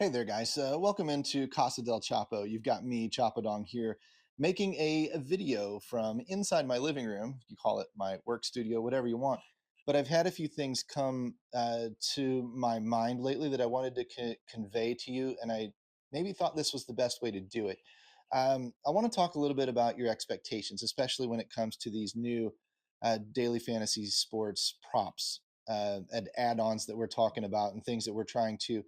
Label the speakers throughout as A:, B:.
A: Hey there, guys. Welcome into Casa del Chapo. You've got me, Chapadong, here, making a video from inside my living room. You call it my work studio, whatever you want. But I've had a few things come to my mind lately that I wanted to convey to you, and I maybe thought this was the best way to do it. I want to talk a little bit about your expectations, especially when it comes to these new daily fantasy sports props and add-ons that we're talking about and things that we're trying to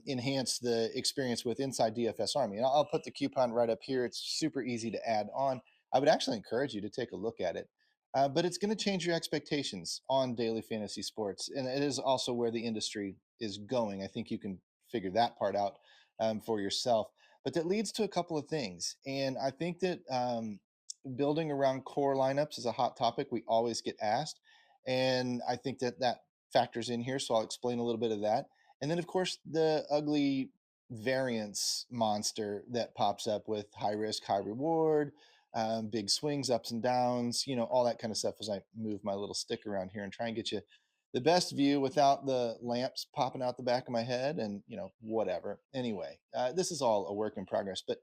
A: enhance the experience with inside DFS Army. And I'll put the coupon right up here. It's super easy to add on. I would actually encourage you to take a look at it. But it's going to change your expectations on daily fantasy sports. And it is also where the industry is going. I think you can figure that part out for yourself. But that leads to a couple of things. And I think that building around core lineups is a hot topic. We always get asked. And I think that that factors in here. So I'll explain a little bit of that. And then, of course, the ugly variance monster that pops up with high risk, high reward, big swings, ups and downs, all that kind of stuff as I move my little stick around here and try and get you the best view without the lamps popping out the back of my head and, whatever. Anyway, this is all a work in progress, but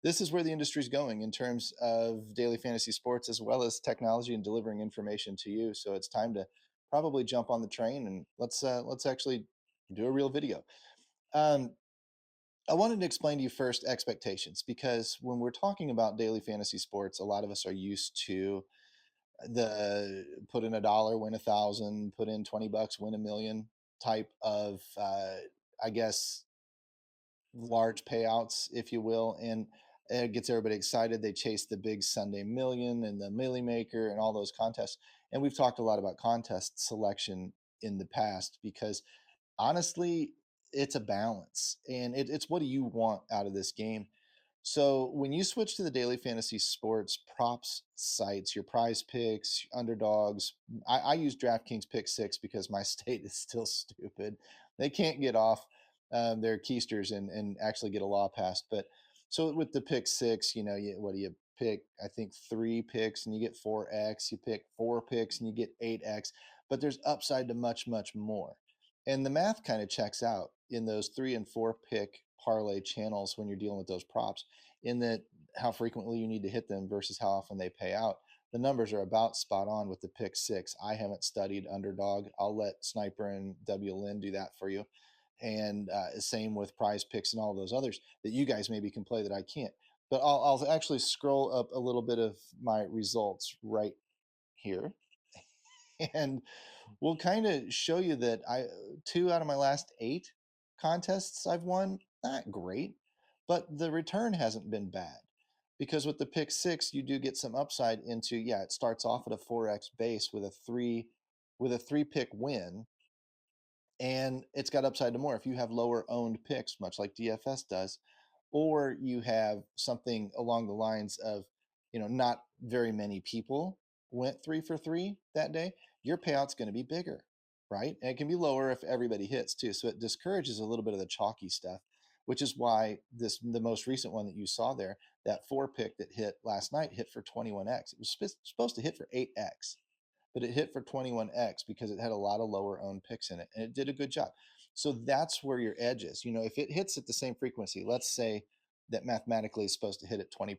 A: this is where the industry is going in terms of daily fantasy sports as well as technology and delivering information to you. So it's time to probably jump on the train and let's actually do a real video. Um, I wanted to explain to you first expectations because when we're talking about daily fantasy sports, a lot of us are used to the put in $1, win 1,000, put in $20, win 1 million type of, I guess, large payouts, if you will. And it gets everybody excited. They chase the big Sunday Million and the Millie Maker and all those contests. And we've talked a lot about contest selection in the past because honestly, it's a balance and it's what do you want out of this game. So when you switch to the daily fantasy sports props sites, your prize picks, underdogs, I use DraftKings Pick6 because my state is still stupid. They can't get off their keisters and actually get a law passed. But so with the Pick6, what do you pick? I think 3 picks and you get 4x. You pick 4 picks and you get 8x. But there's upside to much, much more. And the math kind of checks out in those 3 and 4 pick parlay channels when you're dealing with those props, in that how frequently you need to hit them versus how often they pay out. The numbers are about spot on with the Pick6. I haven't studied Underdog. I'll let Sniper and W. Lynn do that for you. And same with PrizePicks and all those others that you guys maybe can play that I can't. But I'll actually scroll up a little bit of my results right here. And we'll kind of show you that I 2 out of my last 8 contests I've won, not great, but the return hasn't been bad. Because with the Pick6, you do get some upside into, yeah, it starts off at a 4x base with a 3 pick win, and it's got upside to more if you have lower owned picks, much like DFS does, or you have something along the lines of, not very many people went 3 for 3 that day. Your payout's going to be bigger, right? And it can be lower if everybody hits too. So it discourages a little bit of the chalky stuff, which is why the most recent one that you saw there, that 4 pick that hit last night, hit for 21x. It was supposed to hit for 8x, but it hit for 21x because it had a lot of lower owned picks in it and it did a good job. So that's where your edge is. If it hits at the same frequency, let's say that mathematically is supposed to hit at 20%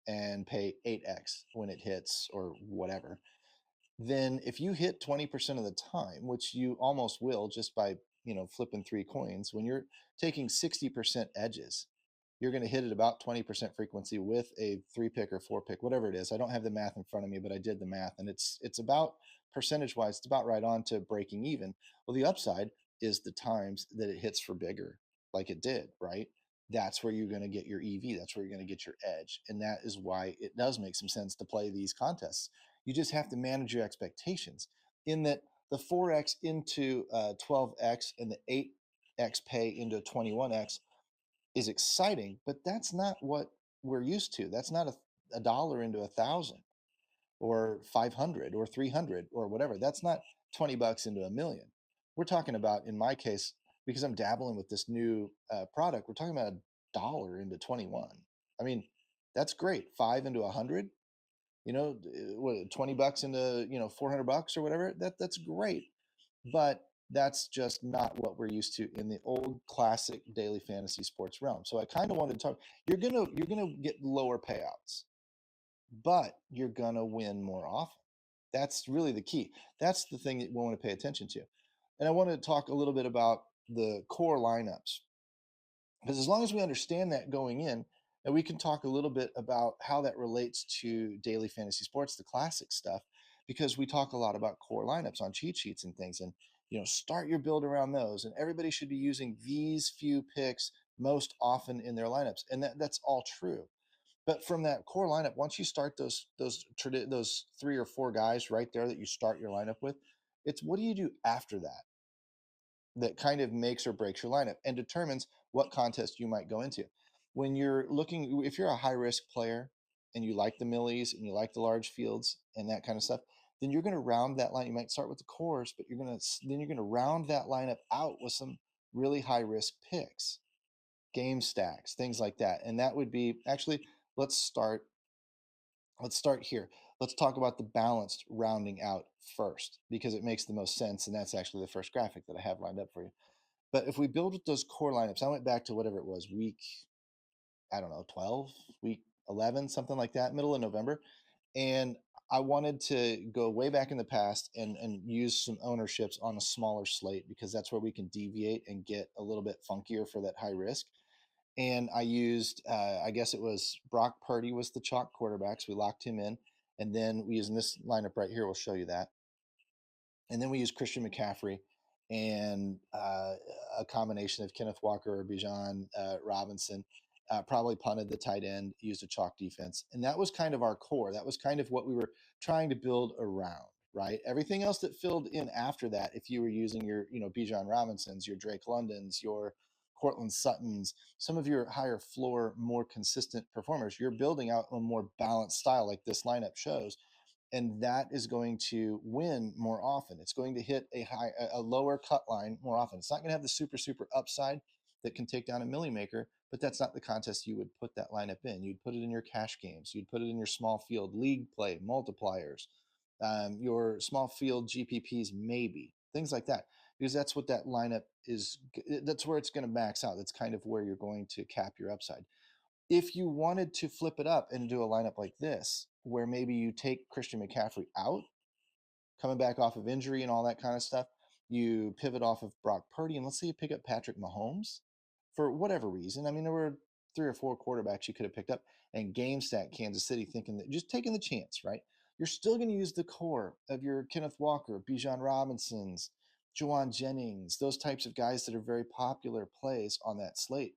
A: and pay 8x when it hits or whatever, then if you hit 20% of the time, which you almost will just by, flipping 3 coins, when you're taking 60% edges, you're going to hit at about 20% frequency with a 3 pick or 4 pick, whatever it is. I don't have the math in front of me, but I did the math and it's about percentage wise, it's about right on to breaking even. Well, the upside is the times that it hits for bigger, like it did, right? That's where you're going to get your EV. That's where you're going to get your edge. And that is why it does make some sense to play these contests. You just have to manage your expectations in that the 4x into 12x and the 8x pay into 21x is exciting, but that's not what we're used to. That's not a dollar into 1,000 or 500 or 300 or whatever. That's not $20 into 1 million. We're talking about, in my case, because I'm dabbling with this new product, we're talking about $1 into 21. I mean, that's great. 5 into 100, what, $20 into, $400 or whatever. That's great. But That's just not what we're used to in the old classic daily fantasy sports realm. So I kind of wanted to talk. You're gonna get lower payouts, but you're gonna win more often. That's really the key. That's the thing that we want to pay attention to. And I want to talk a little bit about the core lineups, because as long as we understand that going in, and we can talk a little bit about how that relates to daily fantasy sports, the classic stuff, because we talk a lot about core lineups on cheat sheets and things. And start your build around those. And everybody should be using these few picks most often in their lineups, and that's all true. But from that core lineup, once you start those 3 or 4 guys right there that you start your lineup with, it's what do you do after that that kind of makes or breaks your lineup and determines what contest you might go into. When you're looking, if you're a high risk player and you like the millies and you like the large fields and that kind of stuff, then you're going to round that line. You might start with the cores, but you're going to round that lineup out with some really high risk picks, game stacks, things like that. And that would be actually, let's start here. Let's talk about the balanced rounding out first, because it makes the most sense, and that's actually the first graphic that I have lined up for you. But if we build with those core lineups, I went back to whatever it was, week, I don't know, 12, week 11, something like that, middle of November. And I wanted to go way back in the past and use some ownerships on a smaller slate, because that's where we can deviate and get a little bit funkier for that high risk. And I used, I guess it was Brock Purdy was the chalk quarterback. So we locked him in. And then we used in this lineup right here, we'll show you that. And then we used Christian McCaffrey and a combination of Kenneth Walker or Bijan Robinson. Probably punted the tight end, used a chalk defense. And that was kind of our core. That was kind of what we were trying to build around, right? Everything else that filled in after that, if you were using your, Bijan Robinsons, your Drake Londons, your Cortland Suttons, some of your higher floor, more consistent performers, you're building out a more balanced style like this lineup shows, and that is going to win more often. It's going to hit a lower cut line more often. It's not going to have the super upside that can take down a milli maker, but that's not the contest you would put that lineup in. You'd put it in your cash games. You'd put it in your small field league play multipliers, your small field GPPs, maybe things like that, because that's what that lineup is. That's where it's going to max out. That's kind of where you're going to cap your upside. If you wanted to flip it up and do a lineup like this, where maybe you take Christian McCaffrey out, coming back off of injury and all that kind of stuff, you pivot off of Brock Purdy, and let's say you pick up Patrick Mahomes for whatever reason. I mean, there were 3 or 4 quarterbacks you could have picked up and game stack Kansas City, thinking that just taking the chance, right? You're still going to use the core of your Kenneth Walker, Bijan Robinsons, Juwan Jennings, those types of guys that are very popular plays on that slate.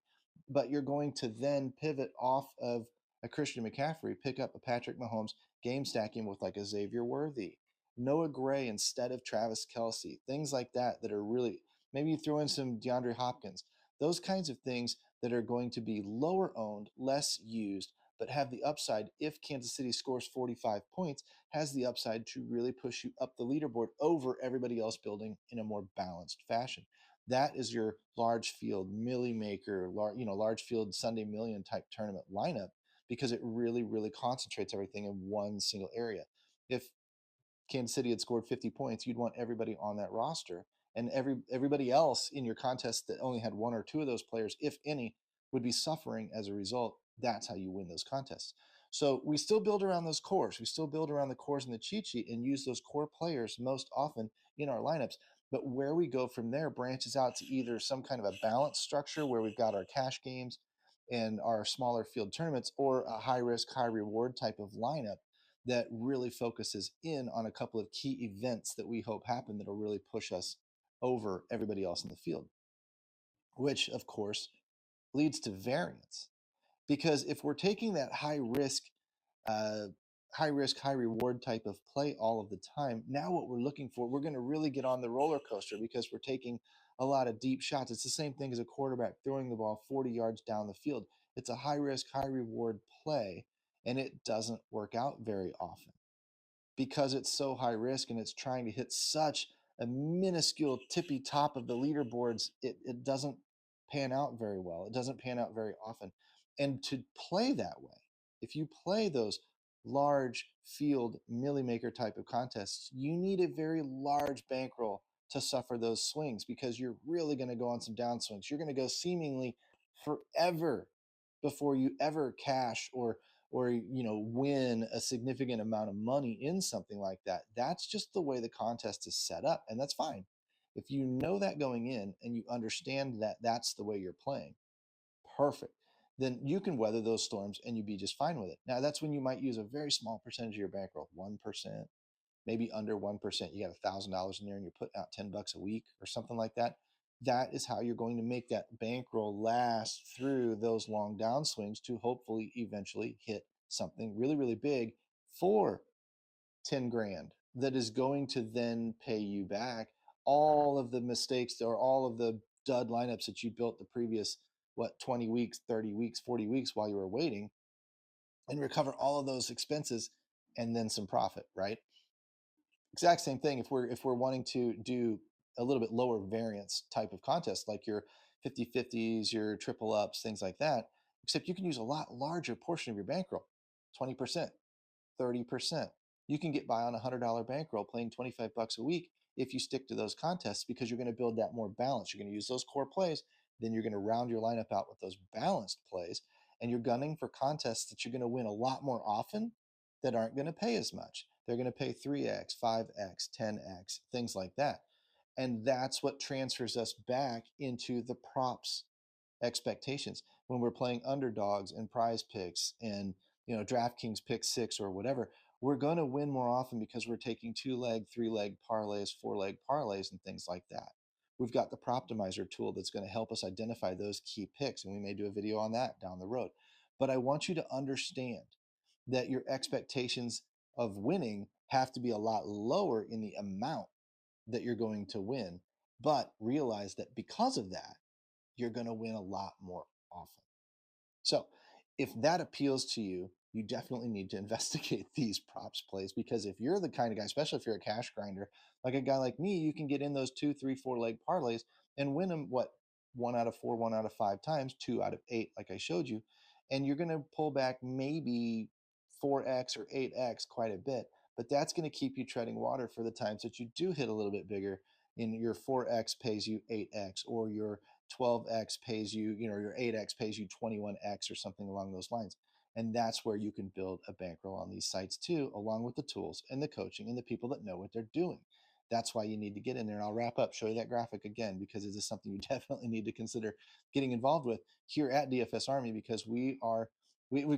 A: But you're going to then pivot off of a Christian McCaffrey, pick up a Patrick Mahomes, game stack him with like a Xavier Worthy, Noah Gray instead of Travis Kelce, things like that that are really, maybe you throw in some DeAndre Hopkins, those kinds of things that are going to be lower owned, less used, but have the upside. If Kansas City scores 45 points, has the upside to really push you up the leaderboard over everybody else building in a more balanced fashion. That is your large field milli maker, large field Sunday million type tournament lineup, because it really concentrates everything in one single area. If Kansas City had scored 50 points, you'd want everybody on that roster. And everybody else in your contest that only had 1 or 2 of those players, if any, would be suffering as a result. That's how you win those contests. So we still build around those cores. We still build around the cores in the cheat sheet and use those core players most often in our lineups. But where we go from there branches out to either some kind of a balanced structure where we've got our cash games and our smaller field tournaments, or a high risk, high reward type of lineup that really focuses in on a couple of key events that we hope happen that'll really push us over everybody else in the field, which of course leads to variance. Because if we're taking that uh, high risk, high reward type of play all of the time, now what we're looking for, we're going to really get on the roller coaster, because we're taking a lot of deep shots. It's the same thing as a quarterback throwing the ball 40 yards down the field. It's a high risk, high reward play, and it doesn't work out very often, because it's so high risk and it's trying to hit such a minuscule tippy top of the leaderboards. It doesn't pan out very well. It doesn't pan out very often. And to play that way, if you play those large field milli maker type of contests, you need a very large bankroll to suffer those swings, because you're really going to go on some downswings. You're going to go seemingly forever before you ever cash or win a significant amount of money in something like that. That's just the way the contest is set up, and that's fine. If you know that going in and you understand that that's the way you're playing, perfect. Then you can weather those storms and you be just fine with it. Now, that's when you might use a very small percentage of your bankroll, 1%, maybe under 1%. You got $1,000 in there and you're putting out $10 a week or something like that. That is how you're going to make that bankroll last through those long downswings to hopefully eventually hit something really, really big for 10 grand that is going to then pay you back all of the mistakes or all of the dud lineups that you built the previous 20 weeks, 30 weeks, 40 weeks while you were waiting, and recover all of those expenses and then some profit, right? Exact same thing if we're wanting to do a little bit lower variance type of contest, like your 50/50s, your triple ups, things like that, except you can use a lot larger portion of your bankroll, 20%, 30%. You can get by on a $100 bankroll playing 25 bucks a week if you stick to those contests, because you're going to build that more balance. You're going to use those core plays, then you're going to round your lineup out with those balanced plays, and you're gunning for contests that you're going to win a lot more often that aren't going to pay as much. They're going to pay 3x, 5x, 10x, things like that. And that's what transfers us back into the props expectations when we're playing underdogs and prize picks and DraftKings Pick6 or whatever. We're going to win more often because we're taking 2-leg, 3-leg parlays, 4-leg parlays, and things like that. We've got the Proptimizer tool that's going to help us identify those key picks, and we may do a video on that down the road. But I want you to understand that your expectations of winning have to be a lot lower in the amount that you're going to win, but realize that because of that, you're going to win a lot more often. So if that appeals to you, you definitely need to investigate these props plays, because if you're the kind of guy, especially if you're a cash grinder, like a guy like me, you can get in those 2, 3, 4-leg parlays and win them, 1 out of 4, 1 out of 5 times, 2 out of 8, like I showed you. And you're going to pull back maybe 4x or 8x quite a bit, but that's going to keep you treading water for the times that you do hit a little bit bigger, and your 4x pays you 8x, or your 12x pays you, your 8x pays you 21x or something along those lines. And that's where you can build a bankroll on these sites too, along with the tools and the coaching and the people that know what they're doing. That's why you need to get in there. And I'll wrap up, show you that graphic again, because it is something you definitely need to consider getting involved with here at DFS Army, because we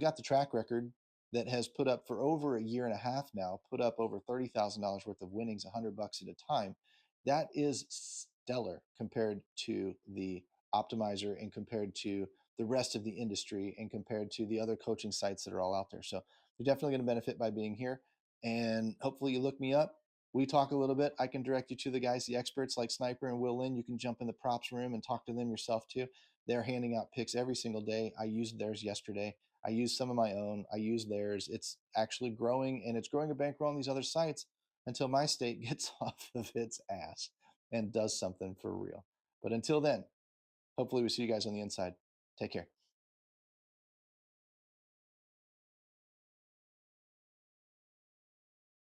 A: got the track record that has put up for over a year and a half now, put up over $30,000 worth of winnings, $100 at a time. That is stellar compared to the optimizer and compared to the rest of the industry and compared to the other coaching sites that are all out there. So you're definitely going to benefit by being here. And hopefully you look me up. We talk a little bit. I can direct you to the guys, the experts like Sniper and Will Lynn. You can jump in the props room and talk to them yourself too. They're handing out picks every single day. I used theirs yesterday. I used some of my own. I use theirs. It's actually growing, and it's growing a bankroll on these other sites until my state gets off of its ass and does something for real. But until then, hopefully we see you guys on the inside. Take care.